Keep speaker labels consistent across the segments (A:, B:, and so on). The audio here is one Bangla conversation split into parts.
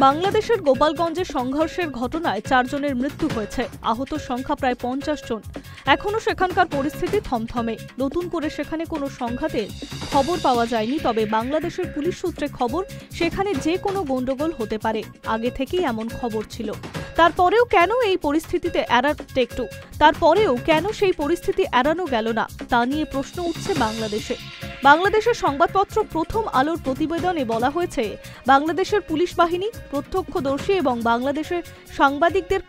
A: বাংলাদেশের গোপালগঞ্জে সংঘর্ষের ঘটনায় 4 জনের মৃত্যু হয়েছে। আহত সংখ্যা প্রায় 50 জন। এখনো সেখানকার পরিস্থিতি থমথমে। নতুন করে সেখানে কোনো সংঘাতের খবর পাওয়া যায়নি, তবে বাংলাদেশের পুলিশ সূত্রে খবর সেখানে যে কোনো গন্ডগোল হতে পারে। আগে থেকেই এমন খবর ছিল। তারপরেও কেন সেই পরিস্থিতি এড়ানো গেল না তা নিয়ে প্রশ্ন উঠছে বাংলাদেশে। বাংলাদেশের সংবাদপত্র প্রথম আলোর প্রতিবেদনে বলা হয়েছে, বাংলাদেশের পুলিশ বাহিনী, প্রত্যক্ষদর্শী এবং বাংলাদেশের সাংবাদিকদের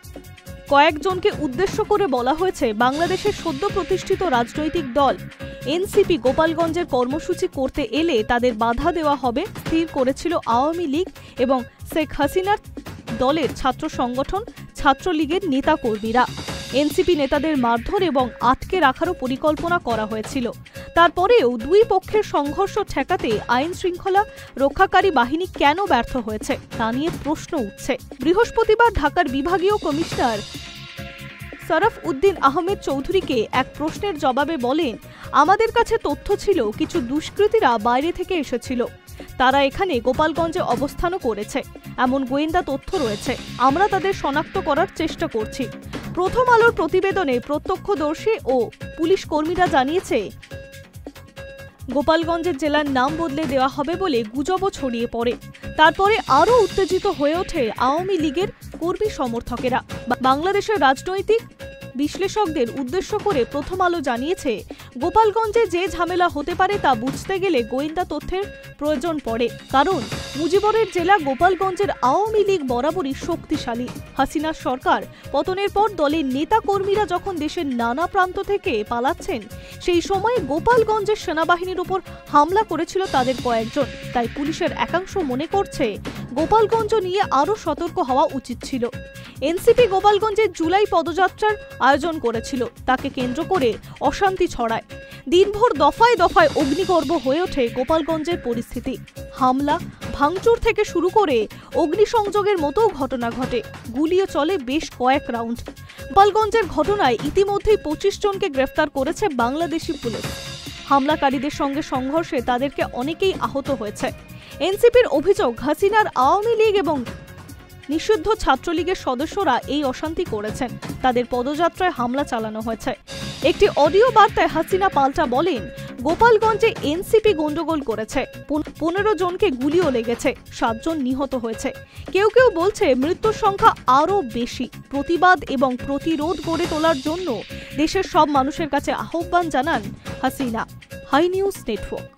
A: কয়েকজনকে উদ্দেশ্য করে বলা হয়েছে, বাংলাদেশের সদ্য প্রতিষ্ঠিত রাজনৈতিক দল এনসিপি গোপালগঞ্জের কর্মসূচি করতে এলে তাদের বাধা দেওয়া হবে স্থির করেছিল আওয়ামী লীগ এবং শেখ হাসিনার দলের ছাত্র সংগঠন ছাত্রলীগের নেতাকর্মীরা। এনসিপি নেতাদের মারধর এবং আটকে রাখারও পরিকল্পনা করা হয়েছিল। তারপরেও দুই পক্ষের সংঘর্ষ ঠেকাতে আইন শৃঙ্খলা রক্ষাকারী বাহিনী কেন ব্যর্থ হয়েছে তা নিয়ে প্রশ্ন উঠছে। বৃহস্পতিবার ঢাকার বিভাগীয় কমিশনার শরফ উদ্দিন আহমেদ চৌধুরীকে এক প্রশ্নের জবাবে বলেন, আমাদের কাছে তথ্য ছিল কিছু দুষ্কৃতীরা বাইরে থেকে এসেছিল। তারা এখানে গোপালগঞ্জে অবস্থানও করেছে, এমন গোয়েন্দা তথ্য রয়েছে। আমরা তাদের শনাক্ত করার চেষ্টা করছি। প্রথম আলোর প্রতিবেদনে প্রত্যক্ষদর্শী ও পুলিশ কর্মীরা জানিয়েছে, গোপালগঞ্জের জেলার নাম বদলে দেওয়া হবে বলে গুজবও ছড়িয়ে পড়ে। তারপরে আরও উত্তেজিত হয়ে ওঠে আওয়ামী লীগের কর্মী সমর্থকেরা। বাংলাদেশের রাজনৈতিক বিশ্লেষকদের উদ্দেশ্য করে প্রথম আলো জানিয়েছে, গোপালগঞ্জে যে ঝামেলা হতে পারে তা বুঝতে গেলে গোয়েন্দা তথ্যের প্রয়োজন পড়ে। কারণ মুজিবরের জেলা গোপালগঞ্জের আওয়ামী লীগ বরাবরই শক্তিশালী। হাসিনার সরকার পতনের পর দলের নেতা কর্মীরা যখন দেশের নানা প্রান্ত থেকে পালাচ্ছেন, সেই সময়ে গোপালগঞ্জের সেনাবাহিনীর উপর হামলা করেছিল তাদের কয়েকজন। তাই পুলিশের একাংশ মনে করছে, গোপালগঞ্জ নিয়ে আরও সতর্ক হওয়া উচিত ছিল। এনসিপি গোপালগঞ্জে জুলাই পদযাত্রার আয়োজন করেছিল, তাকে কেন্দ্র করে অশান্তি ছড়ায়। দিনভর দফায় দফায় অগ্নিগর্ভ হয়ে ওঠে গোপালগঞ্জের পরিস্থিতি। হামলা, ভাঙচুর থেকে শুরু করে অগ্নিসংযোগের মতো ঘটনা ঘটে। গুলিও চলে বেশ কয়েক রাউন্ড। গোপালগঞ্জের ঘটনায় ইতিমধ্যেই 25 জনকে গ্রেফতার করেছে বাংলাদেশি পুলিশ। হামলাকারীদের সঙ্গে সংঘর্ষে তাদেরকে অনেকেই আহত হয়েছে। এনসিপির অভিযোগ, হাসিনার আওয়ামী লীগ এবং নিষিদ্ধ ছাত্রলীগের সদস্যরা এই অশান্তি করেছেন। তাদের পদযাত্রায় হামলা চালানো হয়েছে। একটি অডিও বার্তায় হাসিনা পাল্টা বলেন, গোপালগঞ্জে এনসিপি গন্ডগোল করেছে, 15 জনকে গুলিও লেগেছে, 7 জন নিহত হয়েছে। কেউ কেউ বলছে মৃত্যুর সংখ্যা আরও বেশি। প্রতিবাদ এবং প্রতিরোধ গড়ে তোলার জন্য দেশের সব মানুষের কাছে আহ্বান জানান হাসিনা। High news network.